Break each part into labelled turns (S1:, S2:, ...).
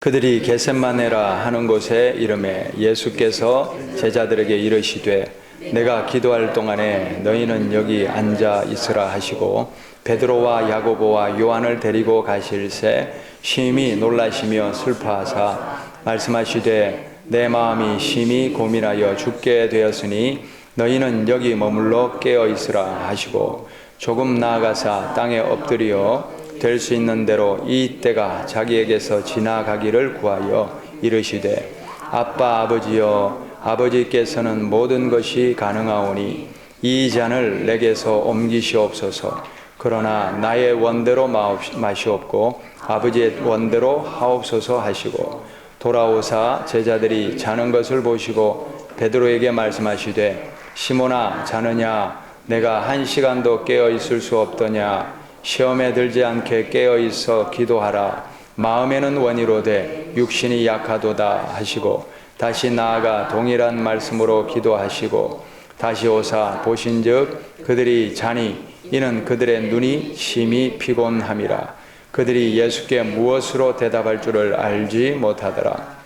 S1: 그들이 겟셋마네라 하는 곳에 이르매 예수께서 제자들에게 이르시되 내가 기도할 동안에 너희는 여기 앉아 있으라 하시고 베드로와 야고보와 요한을 데리고 가실새 심히 놀라시며 슬퍼하사 말씀하시되 내 마음이 심히 고민하여 죽게 되었으니 너희는 여기 머물러 깨어 있으라 하시고 조금 나아가사 땅에 엎드려 될 수 있는 대로 이 때가 자기에게서 지나가기를 구하여 이르시되 아빠 아버지여 아버지께서는 모든 것이 가능하오니 이 잔을 내게서 옮기시옵소서. 그러나 나의 원대로 마시옵고 아버지의 원대로 하옵소서 하시고 돌아오사 제자들이 자는 것을 보시고 베드로에게 말씀하시되 시몬아 자느냐 내가 1시간도 깨어 있을 수 없더냐 시험에 들지 않게 깨어있어 기도하라. 마음에는 원이로되 육신이 약하도다 하시고 다시 나아가 동일한 말씀으로 기도하시고 다시 오사 보신즉 그들이 자니 이는 그들의 눈이 심히 피곤함이라. 그들이 예수께 무엇으로 대답할 줄을 알지 못하더라.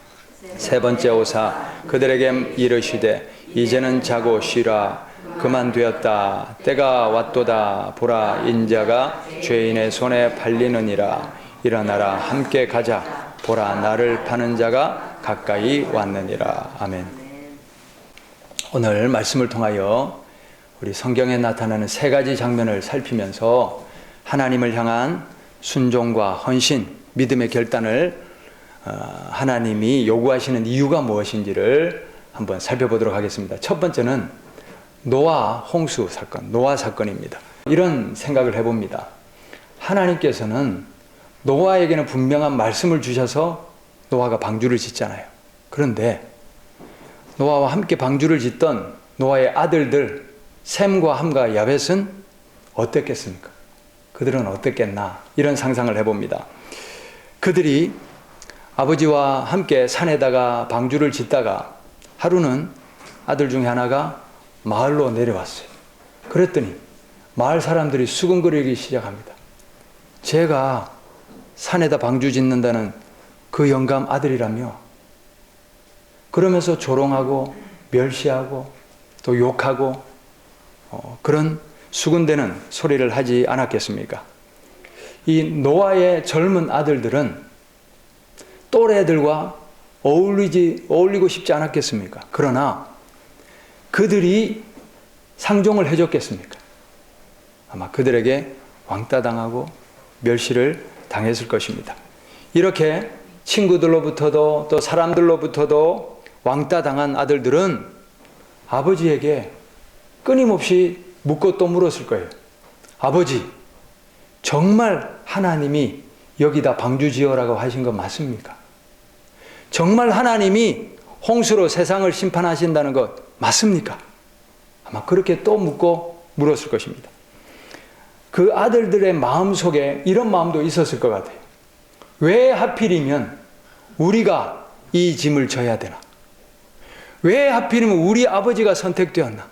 S1: 세 번째 오사 그들에게 이르시되 이제는 자고 쉬라. 그만되었다. 때가 왔도다. 보라 인자가 죄인의 손에 팔리느니라. 일어나라 함께 가자. 보라 나를 파는 자가 가까이 왔느니라. 아멘. 오늘 말씀을 통하여 우리 성경에 나타나는 세 가지 장면을 살피면서 하나님을 향한 순종과 헌신, 믿음의 결단을 하나님이 요구하시는 이유가 무엇인지를 한번 살펴보도록 하겠습니다. 첫 번째는 노아 홍수 사건, 노아 사건입니다. 이런 생각을 해봅니다. 하나님께서는 노아에게는 분명한 말씀을 주셔서 노아가 방주를 짓잖아요. 그런데 노아와 함께 방주를 짓던 노아의 아들들 셈과 함과 야벳은 어땠겠습니까? 그들은 어땠겠나? 이런 상상을 해봅니다. 그들이 아버지와 함께 산에다가 방주를 짓다가 하루는 아들 중에 하나가 마을로 내려왔어요. 그랬더니 마을 사람들이 수군거리기 시작합니다. 제가 산에다 방주 짓는다는 그 영감 아들이라며 그러면서 조롱하고 멸시하고 또 욕하고 그런 수군대는 소리를 하지 않았겠습니까? 이 노아의 젊은 아들들은 또래들과 어울리고 싶지 않았겠습니까? 그러나 그들이 상종을 해줬겠습니까? 아마 그들에게 왕따당하고 멸시를 당했을 것입니다. 이렇게 친구들로부터도 또 사람들로부터도 왕따당한 아들들은 아버지에게 끊임없이 묻고 또 물었을 거예요. 아버지, 정말 하나님이 여기다 방주 지어라고 하신 거 맞습니까? 정말 하나님이 홍수로 세상을 심판하신다는 것 맞습니까? 아마 그렇게 또 묻고 물었을 것입니다. 그 아들들의 마음속에 이런 마음도 있었을 것 같아요. 왜 하필이면 우리가 이 짐을 져야 되나? 왜 하필이면 우리 아버지가 선택되었나?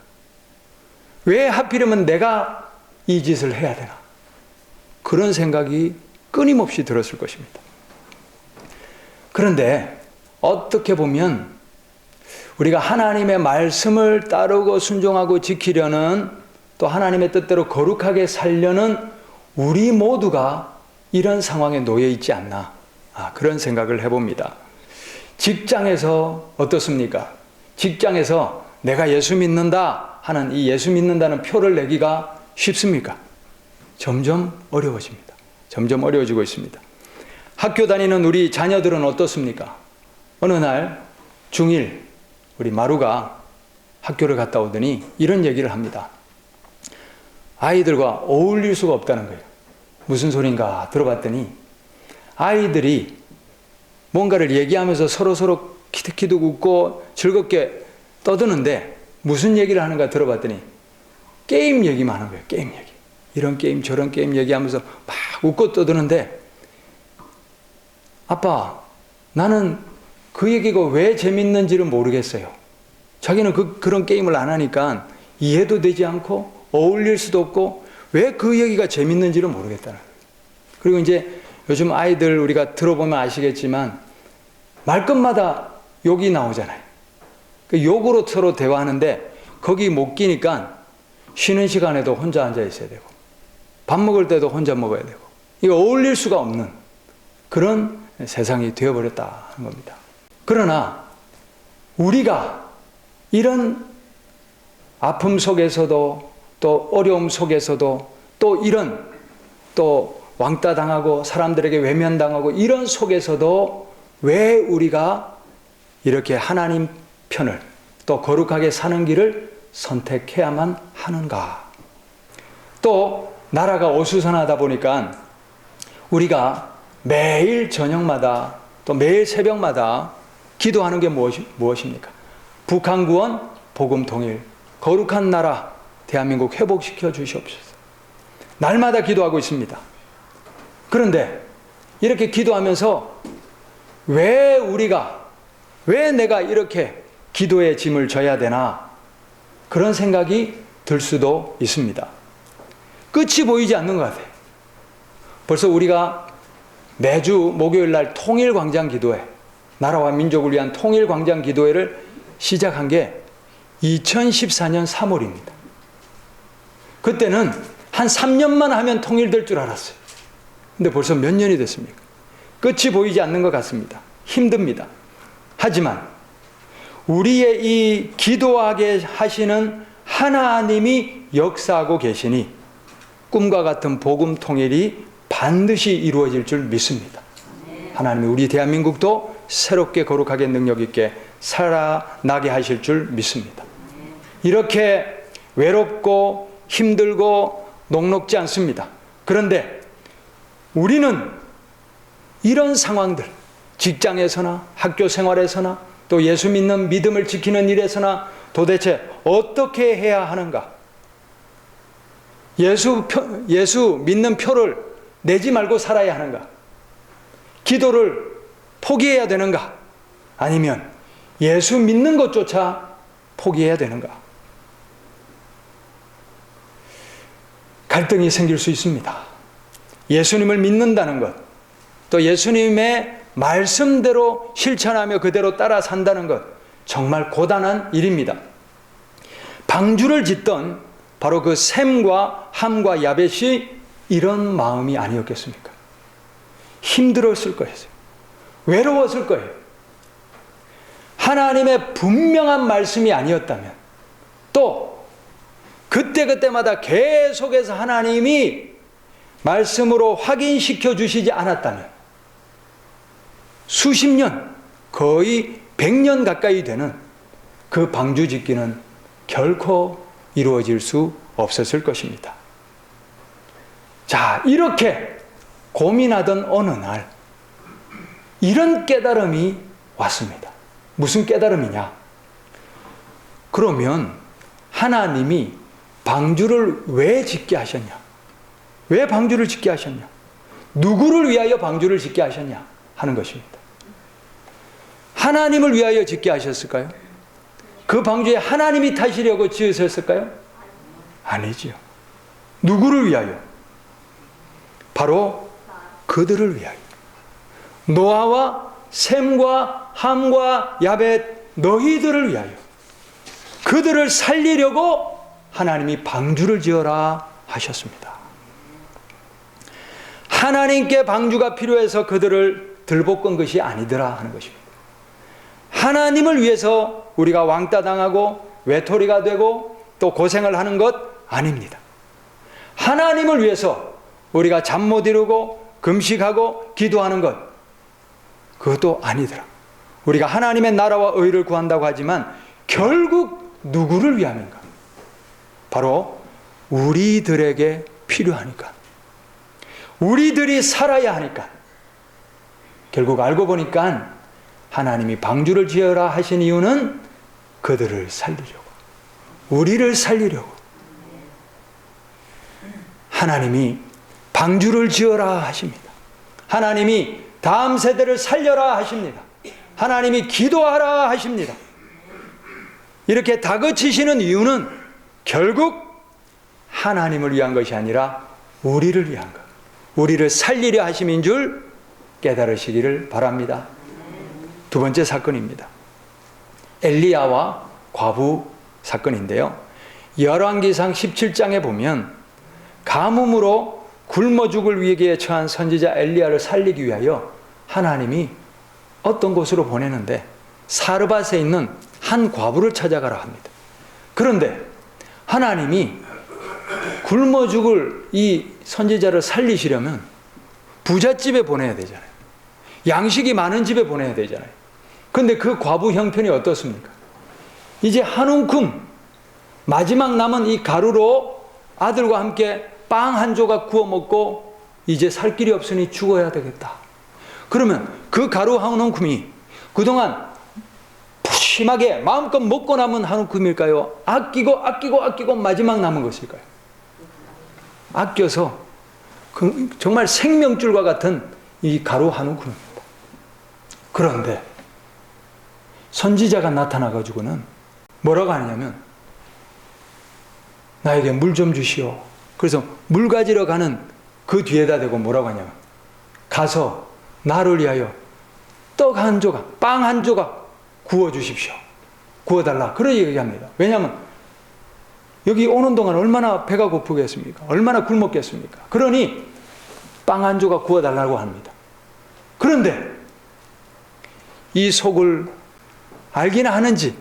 S1: 왜 하필이면 내가 이 짓을 해야 되나? 그런 생각이 끊임없이 들었을 것입니다. 그런데 어떻게 보면 우리가 하나님의 말씀을 따르고 순종하고 지키려는 또 하나님의 뜻대로 거룩하게 살려는 우리 모두가 이런 상황에 놓여 있지 않나 그런 생각을 해봅니다. 직장에서 어떻습니까? 직장에서 내가 예수 믿는다 하는 이 예수 믿는다는 표를 내기가 쉽습니까? 점점 어려워집니다. 점점 어려워지고 있습니다. 학교 다니는 우리 자녀들은 어떻습니까? 어느 날 중1 우리 마루가 학교를 갔다 오더니 이런 얘기를 합니다. 아이들과 어울릴 수가 없다는 거예요. 무슨 소린가 들어봤더니 아이들이 뭔가를 얘기하면서 서로 키득키득 웃고 즐겁게 떠드는데 무슨 얘기를 하는가 들어봤더니 게임 얘기만 하는 거예요. 게임 얘기. 이런 게임 저런 게임 얘기하면서 막 웃고 떠드는데 아빠 나는 그 얘기가 왜 재밌는지를 모르겠어요. 자기는 그런 게임을 안 하니까 이해도 되지 않고 어울릴 수도 없고 왜 그 얘기가 재밌는지를 모르겠다는 거예요. 그리고 이제 요즘 아이들 우리가 들어보면 아시겠지만 말끝마다 욕이 나오잖아요. 그 욕으로 서로 대화하는데 거기 못 끼니까 쉬는 시간에도 혼자 앉아 있어야 되고 밥 먹을 때도 혼자 먹어야 되고 이거 어울릴 수가 없는 그런 세상이 되어버렸다는 겁니다. 그러나 우리가 이런 아픔 속에서도 또 어려움 속에서도 또 이런 또 왕따 당하고 사람들에게 외면당하고 이런 속에서도 왜 우리가 이렇게 하나님 편을 또 거룩하게 사는 길을 선택해야만 하는가? 또 나라가 어수선하다 보니까 우리가 매일 저녁마다 또 매일 새벽마다 기도하는 게 무엇입니까? 북한 구원, 복음 통일, 거룩한 나라 대한민국 회복시켜 주시옵소서. 날마다 기도하고 있습니다. 그런데 이렇게 기도하면서 왜 내가 이렇게 기도의 짐을 져야 되나? 그런 생각이 들 수도 있습니다. 끝이 보이지 않는 것 같아요. 벌써 우리가 매주 목요일 날 통일광장 기도회, 나라와 민족을 위한 통일광장 기도회를 시작한 게 2014년 3월입니다. 그때는 한 3년만 하면 통일될 줄 알았어요. 근데 벌써 몇 년이 됐습니까? 끝이 보이지 않는 것 같습니다. 힘듭니다. 하지만 우리의 이 기도하게 하시는 하나님이 역사하고 계시니 꿈과 같은 복음 통일이 반드시 이루어질 줄 믿습니다. 하나님이 우리 대한민국도 새롭게 거룩하게 능력 있게 살아나게 하실 줄 믿습니다. 이렇게 외롭고 힘들고 녹록지 않습니다. 그런데 우리는 이런 상황들, 직장에서나 학교 생활에서나 또 예수 믿는 믿음을 지키는 일에서나 도대체 어떻게 해야 하는가? 예수 믿는 표를 내지 말고 살아야 하는가? 기도를 포기해야 되는가? 아니면 예수 믿는 것조차 포기해야 되는가? 갈등이 생길 수 있습니다. 예수님을 믿는다는 것, 또 예수님의 말씀대로 실천하며 그대로 따라 산다는 것, 정말 고단한 일입니다. 방주를 짓던 바로 그 셈과 함과 야벳이 이런 마음이 아니었겠습니까? 힘들었을 거예요. 외로웠을 거예요. 하나님의 분명한 말씀이 아니었다면, 또 그때그때마다 계속해서 하나님이 말씀으로 확인시켜 주시지 않았다면 수십 년, 거의 100년 가까이 되는 그 방주 짓기는 결코 이루어질 수 없었을 것입니다. 자, 이렇게 고민하던 어느 날 이런 깨달음이 왔습니다. 무슨 깨달음이냐? 그러면 하나님이 방주를 왜 짓게 하셨냐? 왜 방주를 짓게 하셨냐? 누구를 위하여 방주를 짓게 하셨냐? 하는 것입니다. 하나님을 위하여 짓게 하셨을까요? 그 방주에 하나님이 타시려고 지으셨을까요? 아니지요. 누구를 위하여? 바로 그들을 위하여. 노아와 셈과 함과 야벳 너희들을 위하여. 그들을 살리려고 하나님이 방주를 지어라 하셨습니다. 하나님께 방주가 필요해서 그들을 들볶은 것이 아니더라 하는 것입니다. 하나님을 위해서 우리가 왕따 당하고 외톨이가 되고 또 고생을 하는 것 아닙니다. 하나님을 위해서 우리가 잠 못 이루고 금식하고 기도하는 것, 그것도 아니더라. 우리가 하나님의 나라와 의를 구한다고 하지만 결국 누구를 위함인가? 바로 우리들에게 필요하니까, 우리들이 살아야 하니까. 결국 알고 보니까 하나님이 방주를 지어라 하신 이유는 그들을 살리려고, 우리를 살리려고. 하나님이 방주를 지어라 하십니다. 하나님이 다음 세대를 살려라 하십니다. 하나님이 기도하라 하십니다. 이렇게 다그치시는 이유는 결국 하나님을 위한 것이 아니라 우리를 위한 것, 우리를 살리려 하심인 줄 깨달으시기를 바랍니다. 두 번째 사건입니다. 엘리야와 과부 사건인데요. 열왕기상 17장에 보면 가뭄으로 굶어 죽을 위기에 처한 선지자 엘리야를 살리기 위하여 하나님이 어떤 곳으로 보내는데 사르밧에 있는 한 과부를 찾아가라 합니다. 그런데 하나님이 굶어 죽을 이 선지자를 살리시려면 부잣집에 보내야 되잖아요. 양식이 많은 집에 보내야 되잖아요. 그런데 그 과부 형편이 어떻습니까? 이제 한 움큼 마지막 남은 이 가루로 아들과 함께 빵 한 조각 구워 먹고 이제 살 길이 없으니 죽어야 되겠다. 그러면 그 가루 한 움큼이 그동안 푸짐하게 마음껏 먹고 남은 한 움큼일까요? 아끼고 마지막 남은 것일까요? 아껴서 정말 생명줄과 같은 이 가루 한 움큼입니다. 그런데 선지자가 나타나가지고는 뭐라고 하냐면 나에게 물 좀 주시오. 그래서 물 가지러 가는 그 뒤에다 대고 뭐라고 하냐면 가서 나를 위하여 떡 한 조각, 빵 한 조각 구워 주십시오. 구워달라. 그런 얘기합니다. 왜냐하면 여기 오는 동안 얼마나 배가 고프겠습니까? 얼마나 굶었겠습니까? 그러니 빵 한 조각 구워달라고 합니다. 그런데 이 속을 알기는 하는지,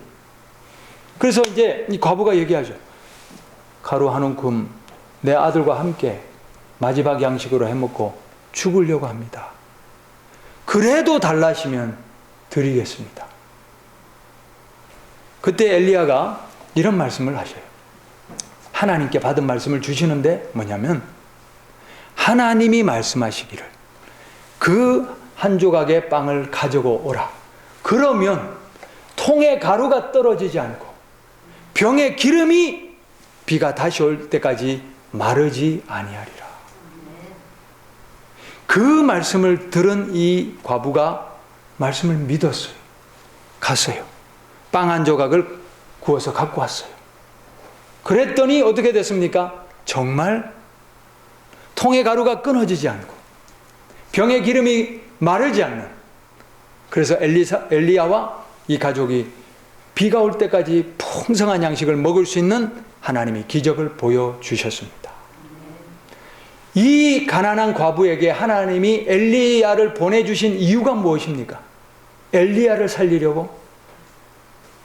S1: 그래서 이제 이 과부가 얘기하죠. 가루 한 움큼 내 아들과 함께 마지막 양식으로 해먹고 죽으려고 합니다. 그래도 달라시면 드리겠습니다. 그때 엘리야가 이런 말씀을 하셔요. 하나님께 받은 말씀을 주시는데 뭐냐면 하나님이 말씀하시기를 그 한 조각의 빵을 가지고 오라. 그러면 통에 가루가 떨어지지 않고 병에 기름이 비가 다시 올 때까지 마르지 아니하리라. 그 말씀을 들은 이 과부가 말씀을 믿었어요. 갔어요. 빵 한 조각을 구워서 갖고 왔어요. 그랬더니 어떻게 됐습니까? 정말 통의 가루가 끊어지지 않고 병의 기름이 마르지 않는, 그래서 엘리야와 이 가족이 비가 올 때까지 풍성한 양식을 먹을 수 있는 하나님이 기적을 보여주셨습니다. 이 가난한 과부에게 하나님이 엘리야를 보내주신 이유가 무엇입니까? 엘리야를 살리려고?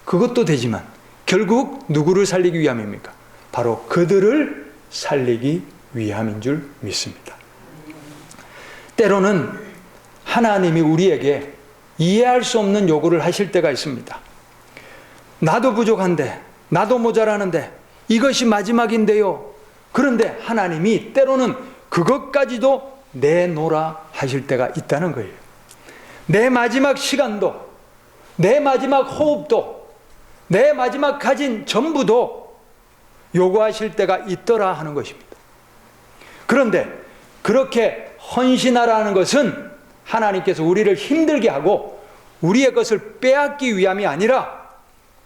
S1: 그것도 되지만 결국 누구를 살리기 위함입니까? 바로 그들을 살리기 위함인 줄 믿습니다. 때로는 하나님이 우리에게 이해할 수 없는 요구를 하실 때가 있습니다. 나도 부족한데, 나도 모자라는데 이것이 마지막인데요. 그런데 하나님이 때로는 그것까지도 내놓으라 하실 때가 있다는 거예요. 내 마지막 시간도, 내 마지막 호흡도, 내 마지막 가진 전부도 요구하실 때가 있더라 하는 것입니다. 그런데 그렇게 헌신하라는 것은 하나님께서 우리를 힘들게 하고 우리의 것을 빼앗기 위함이 아니라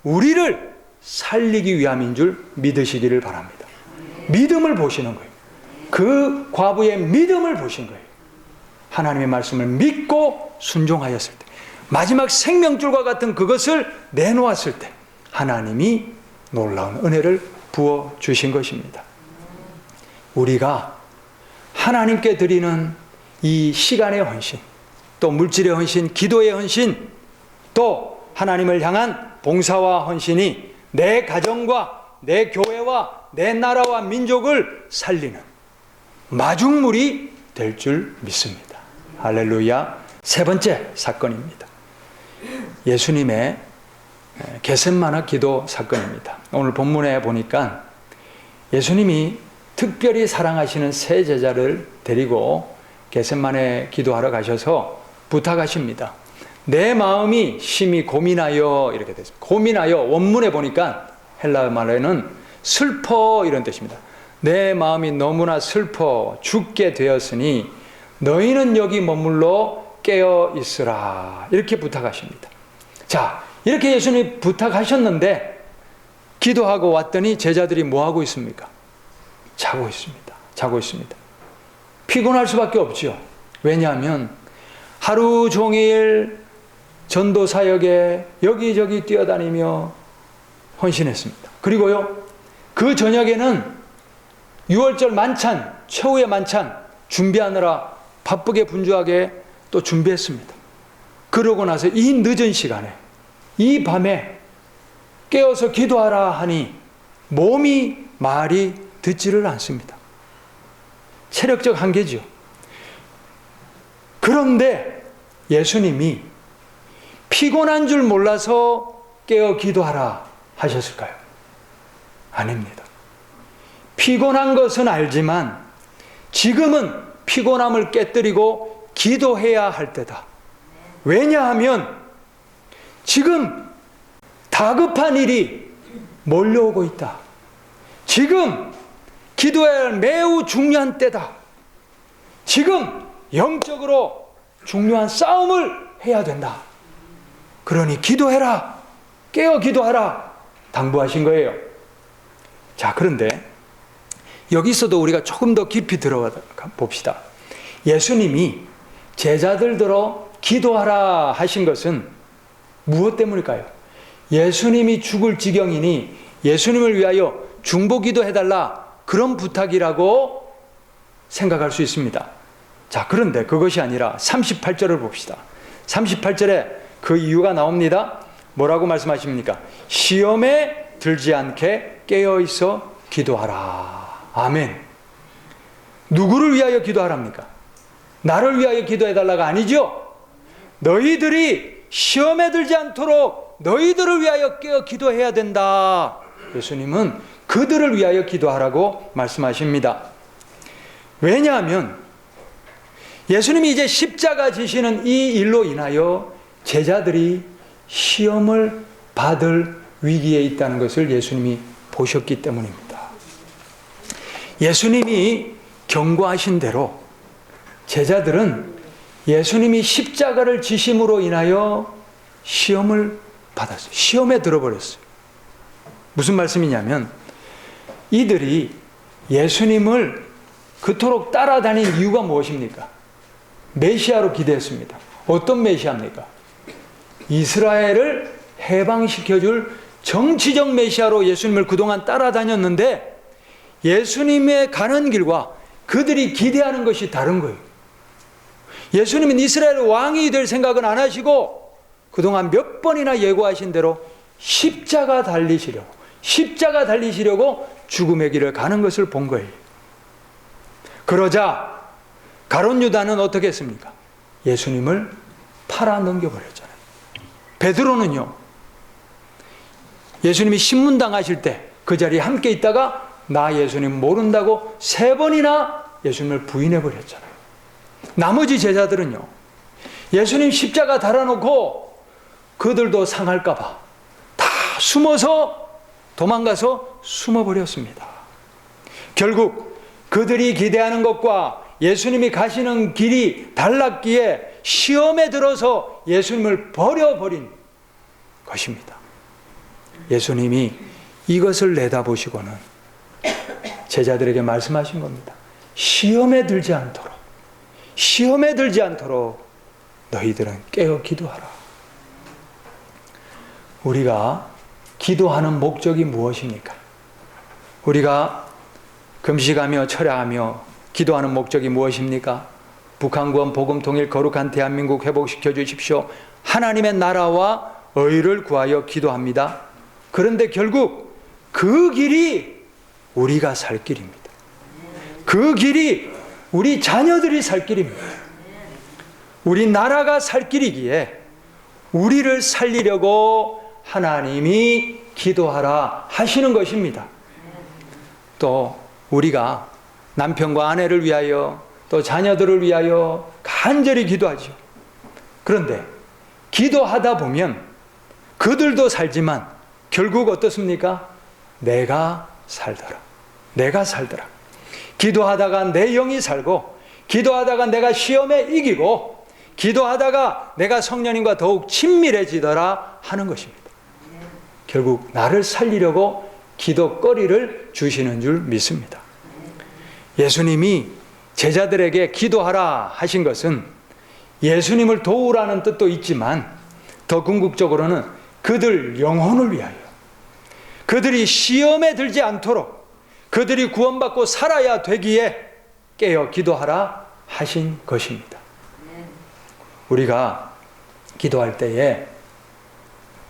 S1: 우리를 살리기 위함인 줄 믿으시기를 바랍니다. 믿음을 보시는 거예요. 그 과부의 믿음을 보신 거예요. 하나님의 말씀을 믿고 순종하였을 때, 마지막 생명줄과 같은 그것을 내놓았을 때 하나님이 놀라운 은혜를 부어주신 것입니다. 우리가 하나님께 드리는 이 시간의 헌신, 또 물질의 헌신, 기도의 헌신, 또 하나님을 향한 봉사와 헌신이 내 가정과 내 교회와 내 나라와 민족을 살리는 마중물이 될 줄 믿습니다. 할렐루야. 세 번째 사건입니다. 예수님의 겟세마네 기도 사건입니다. 오늘 본문에 보니까 예수님이 특별히 사랑하시는 세 제자를 데리고 겟세마네 기도하러 가셔서 부탁하십니다. 내 마음이 심히 고민하여, 이렇게 됐습니다. 고민하여, 원문에 보니까 헬라 말에는 슬퍼 이런 뜻입니다. 내 마음이 너무나 슬퍼 죽게 되었으니 너희는 여기 머물러 깨어 있으라, 이렇게 부탁하십니다. 자, 이렇게 예수님이 부탁하셨는데 기도하고 왔더니 제자들이 뭐 하고 있습니까? 자고 있습니다. 자고 있습니다. 피곤할 수밖에 없죠. 왜냐하면 하루 종일 전도 사역에 여기저기 뛰어다니며 헌신했습니다. 그리고요, 그 저녁에는 6월절 만찬, 최후의 만찬 준비하느라 바쁘게 분주하게 또 준비했습니다. 그러고 나서 이 늦은 시간에, 이 밤에 깨어서 기도하라 하니 몸이 말이 듣지를 않습니다. 체력적 한계죠. 그런데 예수님이 피곤한 줄 몰라서 깨어 기도하라 하셨을까요? 아닙니다. 피곤한 것은 알지만 지금은 피곤함을 깨뜨리고 기도해야 할 때다. 왜냐하면 지금 다급한 일이 몰려오고 있다. 지금 기도해야 할 매우 중요한 때다. 지금 영적으로 중요한 싸움을 해야 된다. 그러니 기도해라. 깨어 기도하라. 당부하신 거예요. 자, 그런데 여기서도 우리가 조금 더 깊이 들어가 봅시다. 예수님이 제자들들어 기도하라 하신 것은 무엇 때문일까요? 예수님이 죽을 지경이니 예수님을 위하여 중보기도 해달라, 그런 부탁이라고 생각할 수 있습니다. 자, 그런데 그것이 아니라 38절을 봅시다. 38절에 그 이유가 나옵니다. 뭐라고 말씀하십니까? 시험에 들지 않게 깨어있어 기도하라. 아멘. 누구를 위하여 기도하랍니까? 나를 위하여 기도해달라가 아니죠. 너희들이 시험에 들지 않도록 너희들을 위하여 깨어 기도해야 된다. 예수님은 그들을 위하여 기도하라고 말씀하십니다. 왜냐하면 예수님이 이제 십자가 지시는 이 일로 인하여 제자들이 시험을 받을 위기에 있다는 것을 예수님이 보셨기 때문입니다. 예수님이 경고하신 대로 제자들은 예수님이 십자가를 지심으로 인하여 시험을 받았어요. 시험에 들어버렸어요. 무슨 말씀이냐면 이들이 예수님을 그토록 따라다닌 이유가 무엇입니까? 메시아로 기대했습니다. 어떤 메시아입니까? 이스라엘을 해방시켜줄 정치적 메시아로 예수님을 그동안 따라다녔는데 예수님의 가는 길과 그들이 기대하는 것이 다른 거예요. 예수님은 이스라엘 왕이 될 생각은 안 하시고 그동안 몇 번이나 예고하신 대로 십자가 달리시려고 죽음의 길을 가는 것을 본 거예요. 그러자 가룟 유다는 어떻게 했습니까? 예수님을 팔아 넘겨버렸잖아요. 베드로는요, 예수님이 신문당하실 때 그 자리에 함께 있다가 나 예수님 모른다고 3번이나 예수님을 부인해버렸잖아요. 나머지 제자들은요, 예수님 십자가 달아놓고 그들도 상할까봐 다 도망가서 숨어버렸습니다. 결국 그들이 기대하는 것과 예수님이 가시는 길이 달랐기에 시험에 들어서 예수님을 버려버린 것입니다. 예수님이 이것을 내다보시고는 제자들에게 말씀하신 겁니다. 시험에 들지 않도록 너희들은 깨어 기도하라. 우리가 기도하는 목적이 무엇입니까? 우리가 금식하며 철야하며 기도하는 목적이 무엇입니까? 북한 구원, 복음 통일, 거룩한 대한민국 회복시켜 주십시오. 하나님의 나라와 의를 구하여 기도합니다. 그런데 결국 그 길이 우리가 살 길입니다. 그 길이 우리 자녀들이 살 길입니다. 우리 나라가 살 길이기에 우리를 살리려고 하나님이 기도하라 하시는 것입니다. 또 우리가 남편과 아내를 위하여 또 자녀들을 위하여 간절히 기도하죠. 그런데 기도하다 보면 그들도 살지만 결국 어떻습니까? 내가 살더라. 기도하다가 내 영이 살고, 기도하다가 내가 시험에 이기고, 기도하다가 내가 성령님과 더욱 친밀해지더라 하는 것입니다. 결국 나를 살리려고 기도거리를 주시는 줄 믿습니다. 예수님이 제자들에게 기도하라 하신 것은 예수님을 도우라는 뜻도 있지만 더 궁극적으로는 그들 영혼을 위하여, 그들이 시험에 들지 않도록, 그들이 구원받고 살아야 되기에 깨어 기도하라 하신 것입니다. 우리가 기도할 때에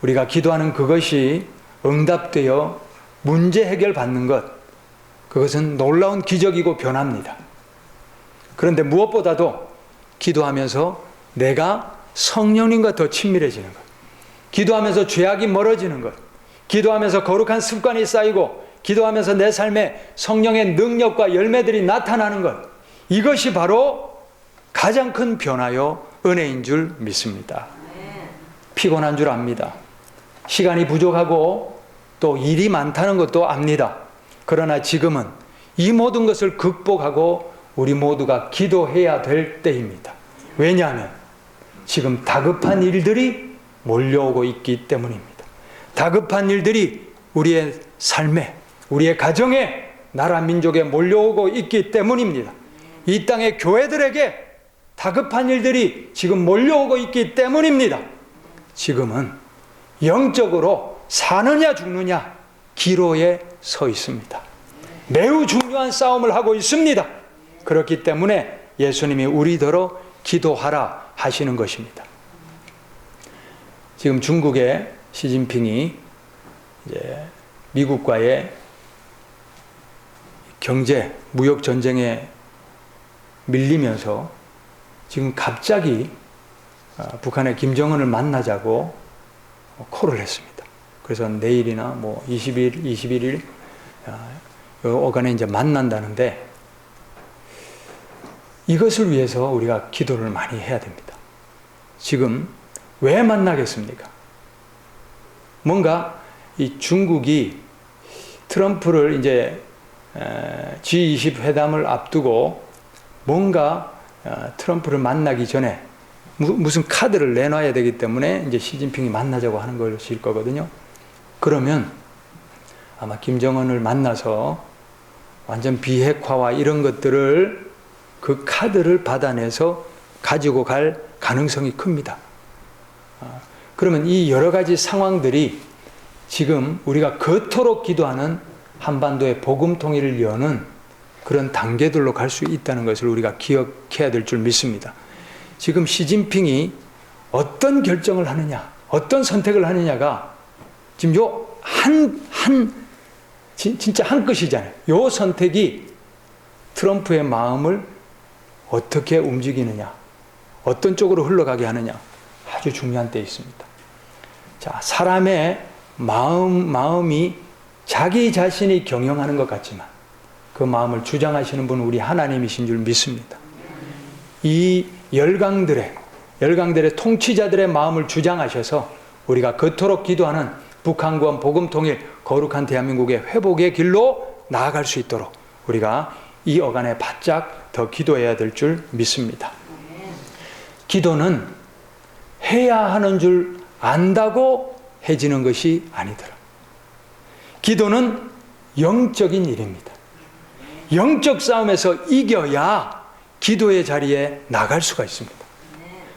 S1: 우리가 기도하는 그것이 응답되어 문제 해결 받는 것, 그것은 놀라운 기적이고 변화입니다. 그런데 무엇보다도 기도하면서 내가 성령님과 더 친밀해지는 것, 기도하면서 죄악이 멀어지는 것, 기도하면서 거룩한 습관이 쌓이고, 기도하면서 내 삶에 성령의 능력과 열매들이 나타나는 것, 이것이 바로 가장 큰 변화요 은혜인 줄 믿습니다. 피곤한 줄 압니다. 시간이 부족하고 또 일이 많다는 것도 압니다. 그러나 지금은 이 모든 것을 극복하고 우리 모두가 기도해야 될 때입니다. 왜냐하면 지금 다급한 일들이 몰려오고 있기 때문입니다. 다급한 일들이 우리의 삶에, 우리의 가정에, 나라 민족에 몰려오고 있기 때문입니다. 이 땅의 교회들에게 다급한 일들이 지금 몰려오고 있기 때문입니다. 지금은 영적으로 사느냐 죽느냐 기로에 서 있습니다. 매우 중요한 싸움을 하고 있습니다. 그렇기 때문에 예수님이 우리더러 기도하라 하시는 것입니다. 지금 중국의 시진핑이 이제 미국과의 경제, 무역 전쟁에 밀리면서 지금 갑자기 북한의 김정은을 만나자고 콜을 했습니다. 그래서 내일이나 뭐 20일, 21일 어간에 이제 만난다는데, 이것을 위해서 우리가 기도를 많이 해야 됩니다. 지금 왜 만나겠습니까? 뭔가 이 중국이 트럼프를 이제 G20 회담을 앞두고 뭔가 트럼프를 만나기 전에 무슨 카드를 내놔야 되기 때문에 이제 시진핑이 만나자고 하는 것일 거거든요. 그러면 아마 김정은을 만나서 완전 비핵화와 이런 것들을, 그 카드를 받아내서 가지고 갈 가능성이 큽니다. 그러면 이 여러 가지 상황들이 지금 우리가 그토록 기도하는 한반도의 복음 통일을 여는 그런 단계들로 갈 수 있다는 것을 우리가 기억해야 될 줄 믿습니다. 지금 시진핑이 어떤 결정을 하느냐, 어떤 선택을 하느냐가 지금 진짜 한 끝이잖아요. 요 선택이 트럼프의 마음을 어떻게 움직이느냐, 어떤 쪽으로 흘러가게 하느냐, 아주 중요한 때 있습니다. 자, 사람의 마음이 자기 자신이 경영하는 것 같지만 그 마음을 주장하시는 분은 우리 하나님이신 줄 믿습니다. 이 열강들의 통치자들의 마음을 주장하셔서 우리가 그토록 기도하는 북한권 복음통일 거룩한 대한민국의 회복의 길로 나아갈 수 있도록 우리가 이 어간에 바짝 더 기도해야 될 줄 믿습니다. 기도는 해야 하는 줄 안다고 해지는 것이 아니더라. 기도는 영적인 일입니다. 영적 싸움에서 이겨야 기도의 자리에 나갈 수가 있습니다.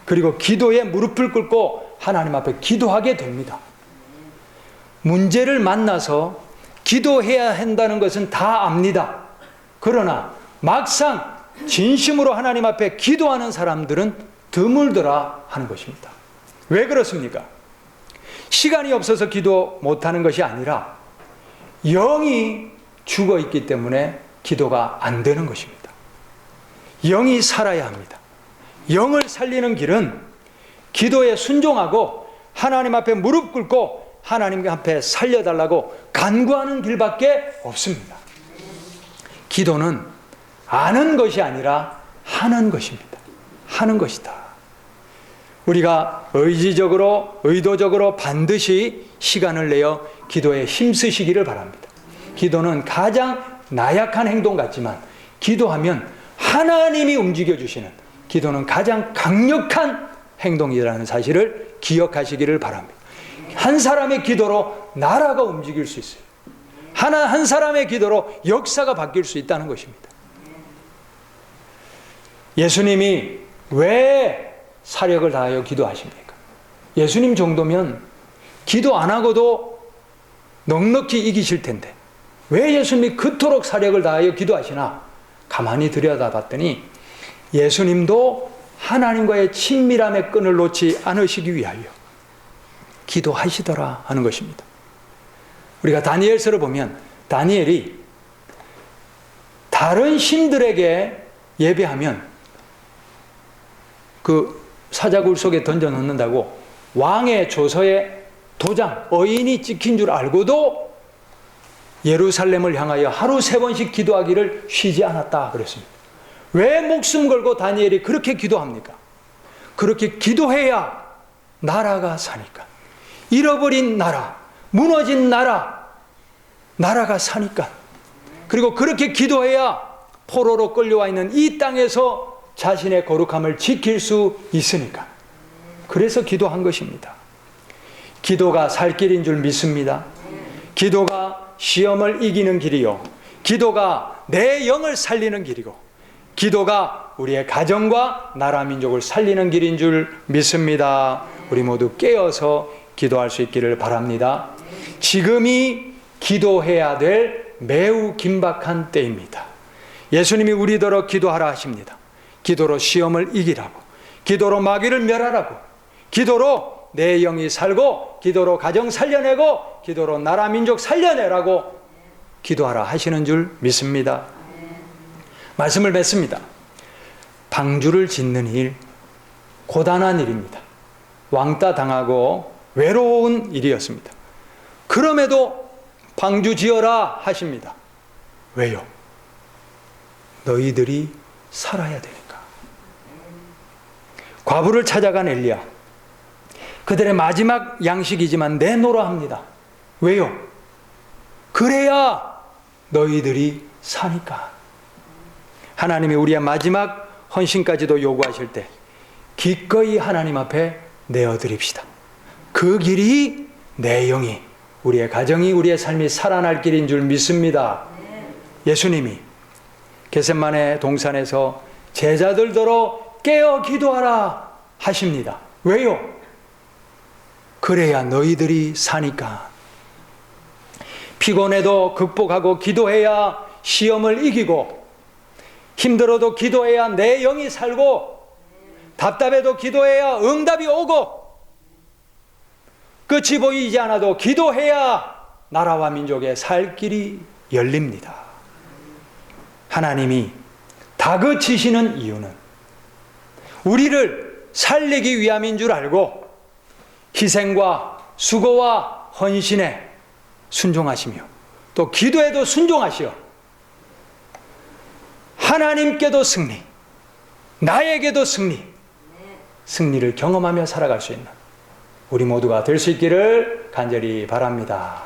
S1: 그리고 기도에 무릎을 꿇고 하나님 앞에 기도하게 됩니다. 문제를 만나서 기도해야 한다는 것은 다 압니다. 그러나 막상 진심으로 하나님 앞에 기도하는 사람들은 드물더라 하는 것입니다. 왜 그렇습니까? 시간이 없어서 기도 못하는 것이 아니라 영이 죽어 있기 때문에 기도가 안 되는 것입니다. 영이 살아야 합니다. 영을 살리는 길은 기도에 순종하고 하나님 앞에 무릎 꿇고 하나님 앞에 살려달라고 간구하는 길밖에 없습니다. 기도는 아는 것이 아니라 하는 것입니다. 하는 것이다. 우리가 의지적으로, 의도적으로 반드시 시간을 내어 기도에 힘쓰시기를 바랍니다. 기도는 가장 나약한 행동 같지만 기도하면 하나님이 움직여주시는, 기도는 가장 강력한 행동이라는 사실을 기억하시기를 바랍니다. 한 사람의 기도로 나라가 움직일 수 있어요. 한 사람의 기도로 역사가 바뀔 수 있다는 것입니다. 예수님이 왜 사력을 다하여 기도하십니까? 예수님 정도면 기도 안 하고도 넉넉히 이기실 텐데 왜 예수님이 그토록 사력을 다하여 기도하시나 가만히 들여다봤더니 예수님도 하나님과의 친밀함의 끈을 놓지 않으시기 위하여 기도하시더라 하는 것입니다. 우리가 다니엘서를 보면 다니엘이 다른 신들에게 예배하면 그 사자굴 속에 던져 넣는다고 왕의 조서에 도장, 어인이 찍힌 줄 알고도 예루살렘을 향하여 하루 3번씩 기도하기를 쉬지 않았다 그랬습니다. 왜 목숨 걸고 다니엘이 그렇게 기도합니까? 그렇게 기도해야 나라가 사니까. 잃어버린 나라, 무너진 나라가 사니까. 그리고 그렇게 기도해야 포로로 끌려와 있는 이 땅에서 자신의 거룩함을 지킬 수 있으니까. 그래서 기도한 것입니다. 기도가 살 길인 줄 믿습니다. 기도가 시험을 이기는 길이요, 기도가 내 영을 살리는 길이고, 기도가 우리의 가정과 나라 민족을 살리는 길인 줄 믿습니다. 우리 모두 깨어서 기도할 수 있기를 바랍니다. 지금이 기도해야 될 매우 긴박한 때입니다. 예수님이 우리더러 기도하라 하십니다. 기도로 시험을 이기라고, 기도로 마귀를 멸하라고, 기도로 내 영이 살고, 기도로 가정 살려내고, 기도로 나라 민족 살려내라고 기도하라 하시는 줄 믿습니다. 말씀을 맺습니다. 방주를 짓는 일, 고단한 일입니다. 왕따 당하고 외로운 일이었습니다. 그럼에도 방주 지어라 하십니다. 왜요? 너희들이 살아야 되니까. 과부를 찾아간 엘리야, 그들의 마지막 양식이지만 내놓으라 합니다. 왜요? 그래야 너희들이 사니까. 하나님이 우리의 마지막 헌신까지도 요구하실 때 기꺼이 하나님 앞에 내어드립시다. 그 길이 내 영이, 우리의 가정이, 우리의 삶이 살아날 길인 줄 믿습니다. 예수님이 겟세마네 동산에서 제자들더러 깨어 기도하라 하십니다. 왜요? 그래야 너희들이 사니까. 피곤해도 극복하고 기도해야 시험을 이기고, 힘들어도 기도해야 내 영이 살고, 답답해도 기도해야 응답이 오고, 끝이 보이지 않아도 기도해야 나라와 민족의 살 길이 열립니다. 하나님이 다그치시는 이유는 우리를 살리기 위함인 줄 알고 희생과 수고와 헌신에 순종하시며 또 기도에도 순종하시어 하나님께도 승리, 나에게도 승리를 경험하며 살아갈 수 있는 우리 모두가 될 수 있기를 간절히 바랍니다.